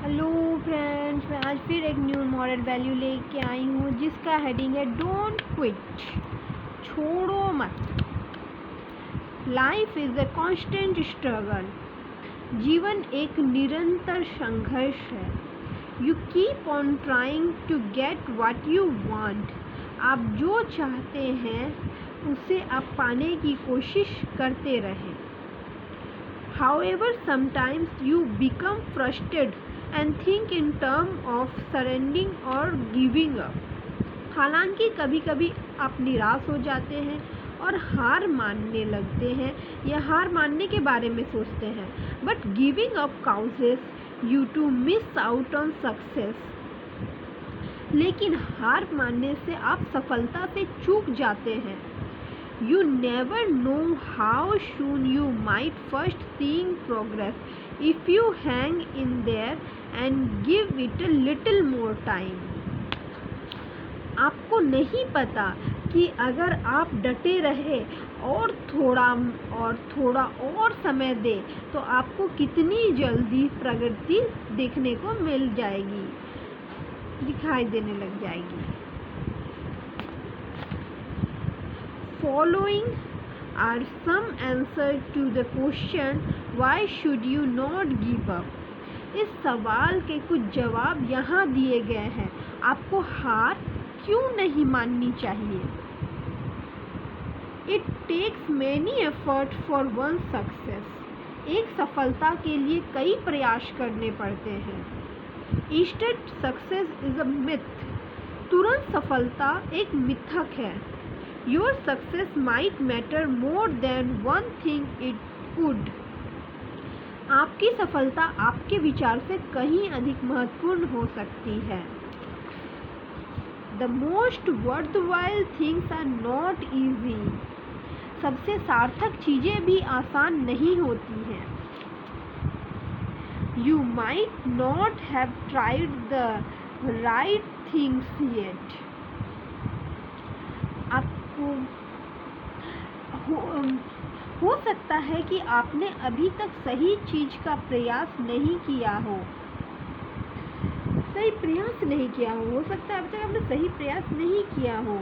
Hello friends, मैं आज फिर एक न्यू मॉरल वैल्यू लेके आई हूँ जिसका हेडिंग है डोंट क्विट, छोड़ो मत। Life is a constant struggle. जीवन एक निरंतर संघर्ष है। You keep on trying to get what you want. आप जो चाहते हैं उसे आप पाने की कोशिश करते रहें। However, sometimes you become frustrated and think in terms of surrendering or giving up. हालांकि कभी कभी आप निराश हो जाते हैं और हार मानने लगते हैं या हार मानने के बारे में सोचते हैं। But giving up causes you to miss out on success. लेकिन हार मानने से आप सफलता से चूक जाते हैं। You never know how soon you might first seeing progress if you hang in there and give it a little more time. आपको नहीं पता कि अगर आप डटे रहे और थोड़ा और समय दे तो आपको कितनी जल्दी प्रगति देखने को मिल जाएगी, दिखाई देने लग जाएगी। Following are some answer to the question why should you not give up. इस सवाल के कुछ जवाब यहाँ दिए गए हैं। आपको हार क्यों नहीं माननी चाहिए? It takes many effort for one success. एक सफलता के लिए कई प्रयास करने पड़ते हैं। Instant success is a myth. तुरंत सफलता एक मिथक है। Your success might matter more than one think it could. आपकी सफलता आपके विचार से कहीं अधिक महत्वपूर्ण हो सकती है। The most worthwhile things are not easy. सबसे सार्थक चीजें भी आसान नहीं होती हैं। You might not have tried the right things yet. हो सकता है कि आपने अभी तक सही चीज का प्रयास नहीं किया हो। हो सकता है अभी तक आपने सही प्रयास नहीं किया हो।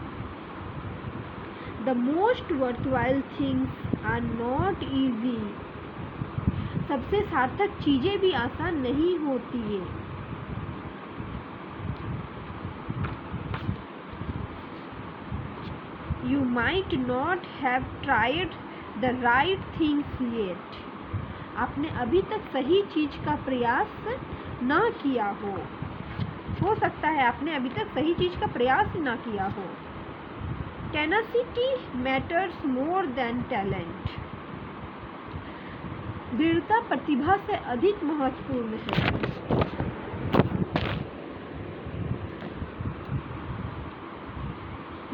The most worthwhile things are not easy. सबसे सार्थक चीजें भी आसान नहीं होती है। You might not have tried the right things yet. आपने अभी तक सही चीज का प्रयास ना किया हो सकता है आपने अभी तक सही चीज का प्रयास ना किया हो। Tenacity matters more than talent. दृढ़ता प्रतिभा से अधिक महत्वपूर्ण है।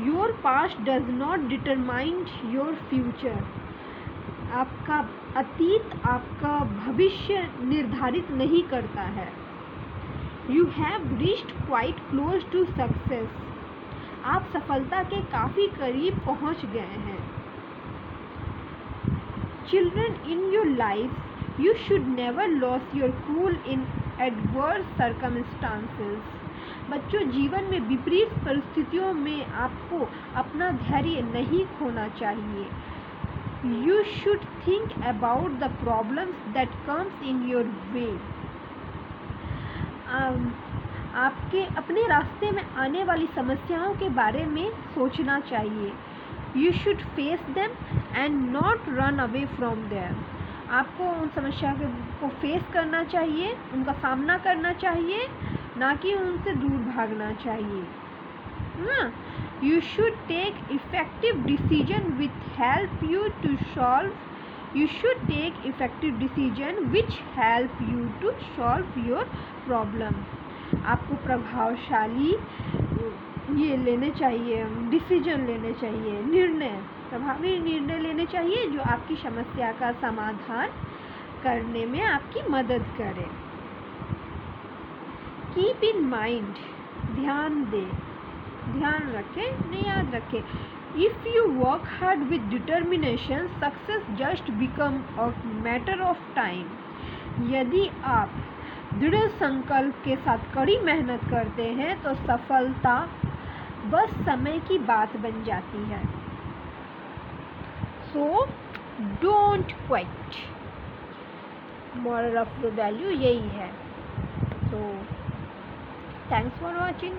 Your past does not determine your future. आपका अतीत आपका भविष्य निर्धारित नहीं करता है। You have reached quite close to success. आप सफलता के काफी करीब पहुंच गए हैं। Children in your life, you should never lose your cool in adverse circumstances. बच्चों, जीवन में विपरीत परिस्थितियों में आपको अपना धैर्य नहीं खोना चाहिए। You should think about the problems that comes in your way. आपके अपने रास्ते में आने वाली समस्याओं के बारे में सोचना चाहिए। You should face them and not run away from them. आपको उन समस्याओं को फेस करना चाहिए, उनका सामना करना चाहिए, ना कि उनसे दूर भागना चाहिए। You should take effective decision which help you to solve. You should take effective decision which help you to solve your problem. आपको प्रभावशाली ये लेने चाहिए, डिसीजन लेने चाहिए, प्रभावी निर्णय लेने चाहिए जो आपकी समस्या का समाधान करने में आपकी मदद करे। Keep in mind, ध्यान रखें, याद रखें। If you work hard with determination, success just become a matter of time. यदि आप दृढ़ संकल्प के साथ कड़ी मेहनत करते हैं तो सफलता बस समय की बात बन जाती है। So don't quit, moral of the value यही है। So thanks for watching.